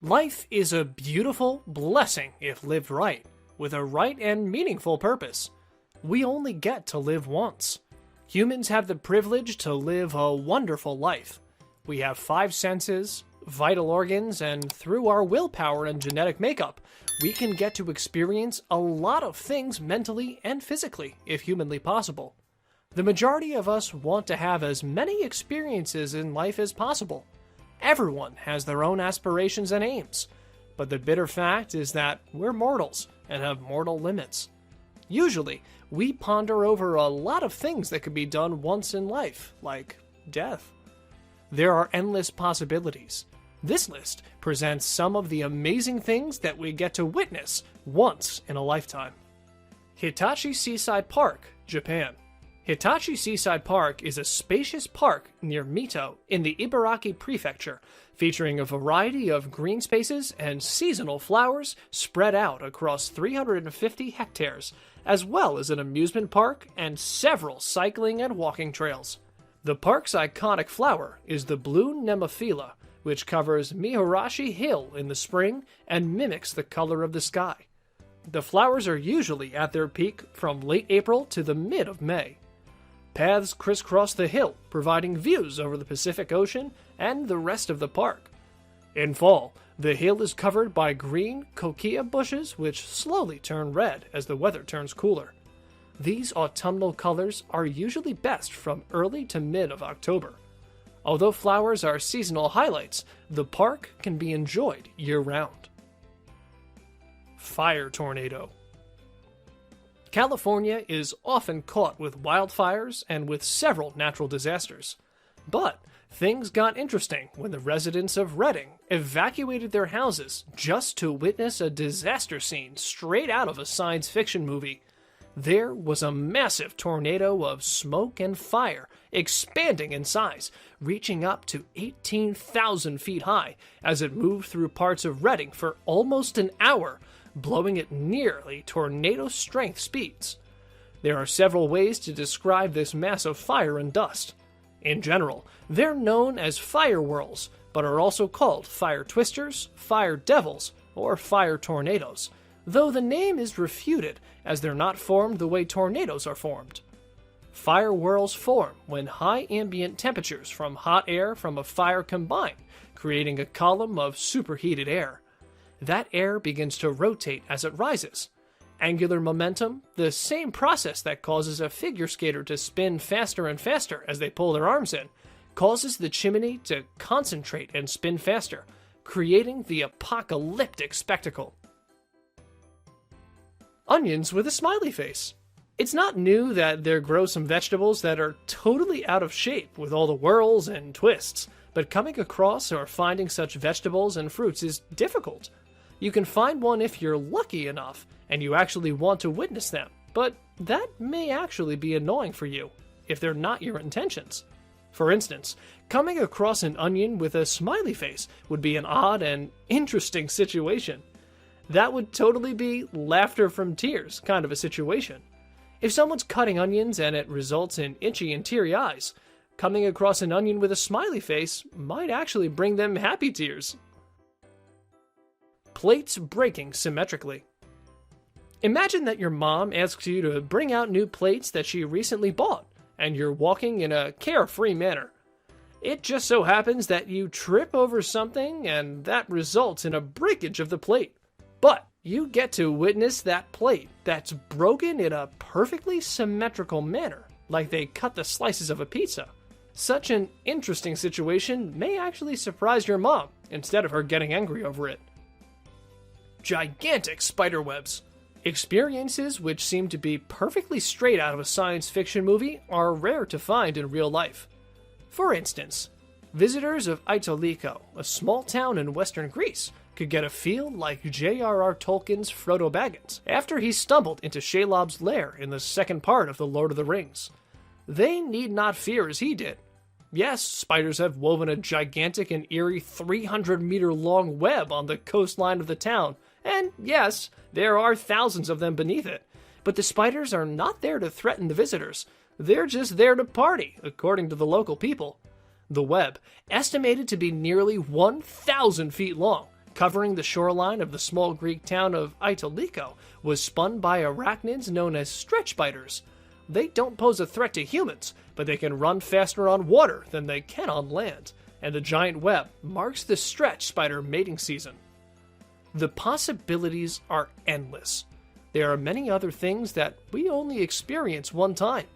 Life is a beautiful blessing if lived right, with a right and meaningful purpose. We only get to live once. Humans have the privilege to live a wonderful life. We have five senses, vital organs, and through our willpower and genetic makeup, we can get to experience a lot of things mentally and physically, if humanly possible. The majority of us want to have as many experiences in life as possible. Everyone has their own aspirations and aims, but the bitter fact is that we're mortals and have mortal limits. Usually, we ponder over a lot of things that could be done once in life, like death. There are endless possibilities. This list presents some of the amazing things that we get to witness once in a lifetime. Hitachi Seaside Park, Japan. Hitachi Seaside Park is a spacious park near Mito in the Ibaraki Prefecture, featuring a variety of green spaces and seasonal flowers spread out across 350 hectares, as well as an amusement park and several cycling and walking trails. The park's iconic flower is the blue Nemophila, which covers Miharashi Hill in the spring and mimics the color of the sky. The flowers are usually at their peak from late April to the mid of May. Paths crisscross the hill, providing views over the Pacific Ocean and the rest of the park. In fall, the hill is covered by green kokia bushes which slowly turn red as the weather turns cooler. These autumnal colors are usually best from early to mid of October. Although flowers are seasonal highlights, the park can be enjoyed year-round. Fire tornado. California is often caught with wildfires and with several natural disasters. But things got interesting when the residents of Redding evacuated their houses just to witness a disaster scene straight out of a science fiction movie. There was a massive tornado of smoke and fire expanding in size, reaching up to 18,000 feet high as it moved through parts of Redding for almost an hour, blowing at nearly tornado-strength speeds. There are several ways to describe this mass of fire and dust. In general, they're known as fire whirls, but are also called fire twisters, fire devils, or fire tornadoes, though the name is refuted as they're not formed the way tornadoes are formed. Fire whirls form when high ambient temperatures from hot air from a fire combine, creating a column of superheated air. That air begins to rotate as it rises. Angular momentum, the same process that causes a figure skater to spin faster and faster as they pull their arms in, causes the chimney to concentrate and spin faster, creating the apocalyptic spectacle. Onions with a smiley face. It's not new that there grow some vegetables that are totally out of shape with all the whirls and twists, but coming across or finding such vegetables and fruits is difficult. You can find one if you're lucky enough and you actually want to witness them, but that may actually be annoying for you if they're not your intentions. For instance, coming across an onion with a smiley face would be an odd and interesting situation. That would totally be laughter from tears kind of a situation. If someone's cutting onions and it results in itchy and teary eyes, coming across an onion with a smiley face might actually bring them happy tears. Plates breaking symmetrically. Imagine that your mom asks you to bring out new plates that she recently bought, and you're walking in a carefree manner. It just so happens that you trip over something, and that results in a breakage of the plate. But you get to witness that plate that's broken in a perfectly symmetrical manner, like they cut the slices of a pizza. Such an interesting situation may actually surprise your mom, instead of her getting angry over it. Gigantic spider webs. Experiences which seem to be perfectly straight out of a science fiction movie are rare to find in real life. For instance, visitors of Itoliko, a small town in western Greece, could get a feel like J.R.R. Tolkien's Frodo Baggins after he stumbled into Shelob's lair in the second part of The Lord of the Rings. They need not fear as he did. Yes, spiders have woven a gigantic and eerie 300-meter-long web on the coastline of the town, and yes, there are thousands of them beneath it. But the spiders are not there to threaten the visitors. They're just there to party, according to the local people. The web, estimated to be nearly 1,000 feet long, covering the shoreline of the small Greek town of Itoliko, was spun by arachnids known as stretch spiders. They don't pose a threat to humans, but they can run faster on water than they can on land, and the giant web marks the stretch spider mating season. The possibilities are endless. There are many other things that we only experience one time.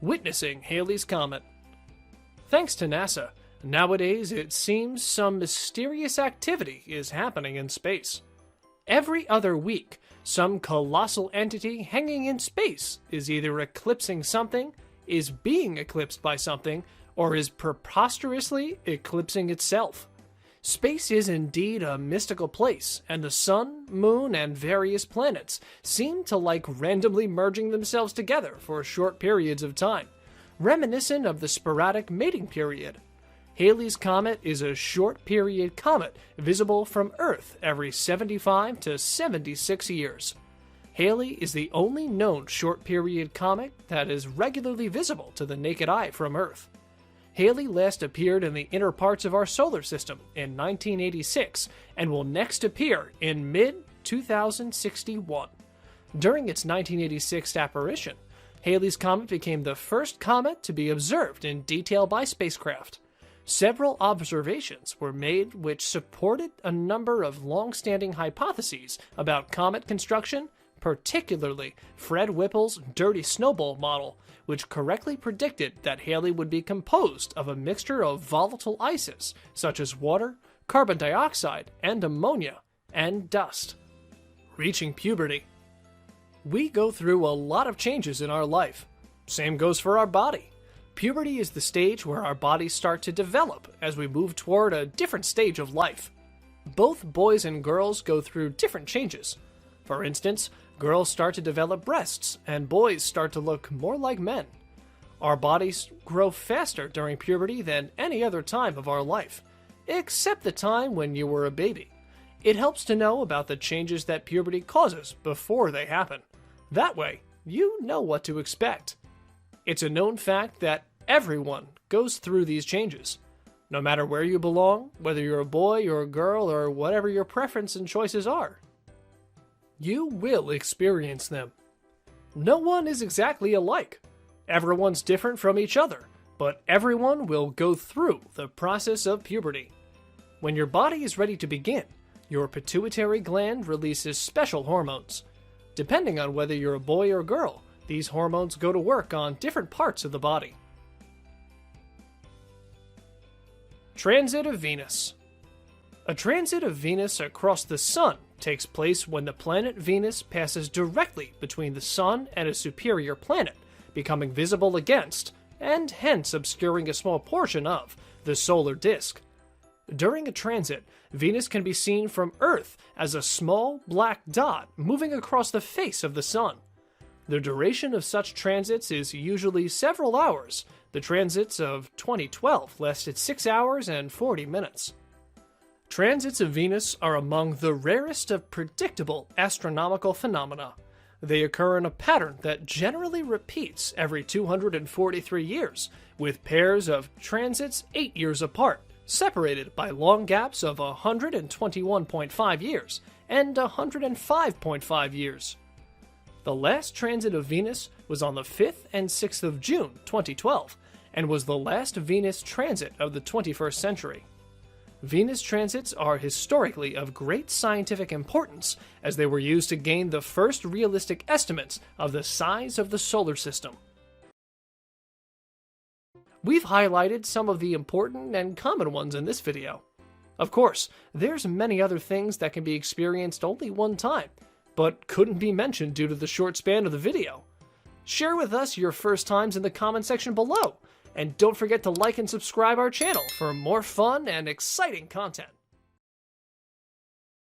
Witnessing Halley's Comet. Thanks to NASA, nowadays it seems some mysterious activity is happening in space. Every other week, some colossal entity hanging in space is either eclipsing something, is being eclipsed by something, or is preposterously eclipsing itself. Space is indeed a mystical place, and the sun, moon, and various planets seem to like randomly merging themselves together for short periods of time, reminiscent of the sporadic mating period. Halley's Comet is a short-period comet visible from Earth every 75 to 76 years. Halley is the only known short-period comet that is regularly visible to the naked eye from Earth. Halley last appeared in the inner parts of our solar system in 1986 and will next appear in mid-2061. During its 1986 apparition, Halley's Comet became the first comet to be observed in detail by spacecraft. Several observations were made which supported a number of long-standing hypotheses about comet construction, particularly Fred Whipple's dirty snowball model, which correctly predicted that Halley would be composed of a mixture of volatile ices, such as water, carbon dioxide, and ammonia, and dust. Reaching puberty. We go through a lot of changes in our life. Same goes for our body. Puberty is the stage where our bodies start to develop as we move toward a different stage of life. Both boys and girls go through different changes. For instance, girls start to develop breasts, and boys start to look more like men. Our bodies grow faster during puberty than any other time of our life, except the time when you were a baby. It helps to know about the changes that puberty causes before they happen. That way, you know what to expect. It's a known fact that everyone goes through these changes. No matter where you belong, whether you're a boy or a girl or whatever your preference and choices are. You will experience them. No one is exactly alike. Everyone's different from each other, but everyone will go through the process of puberty. When your body is ready to begin, your pituitary gland releases special hormones. Depending on whether you're a boy or girl, these hormones go to work on different parts of the body. Transit of Venus. A transit of Venus across the Sun takes place when the planet Venus passes directly between the Sun and a superior planet, becoming visible against, and hence obscuring a small portion of, the solar disk. During a transit, Venus can be seen from Earth as a small black dot moving across the face of the Sun. The duration of such transits is usually several hours. The transits of 2012 lasted 6 hours and 40 minutes. Transits of Venus are among the rarest of predictable astronomical phenomena. They occur in a pattern that generally repeats every 243 years, with pairs of transits 8 years apart, separated by long gaps of 121.5 years and 105.5 years. The last transit of Venus was on the 5th and 6th of June 2012, and was the last Venus transit of the 21st century. Venus transits are historically of great scientific importance, as they were used to gain the first realistic estimates of the size of the solar system. We've highlighted some of the important and common ones in this video. Of course, there's many other things that can be experienced only one time, but couldn't be mentioned due to the short span of the video. Share with us your first times in the comment section below, and don't forget to like and subscribe our channel for more fun and exciting content.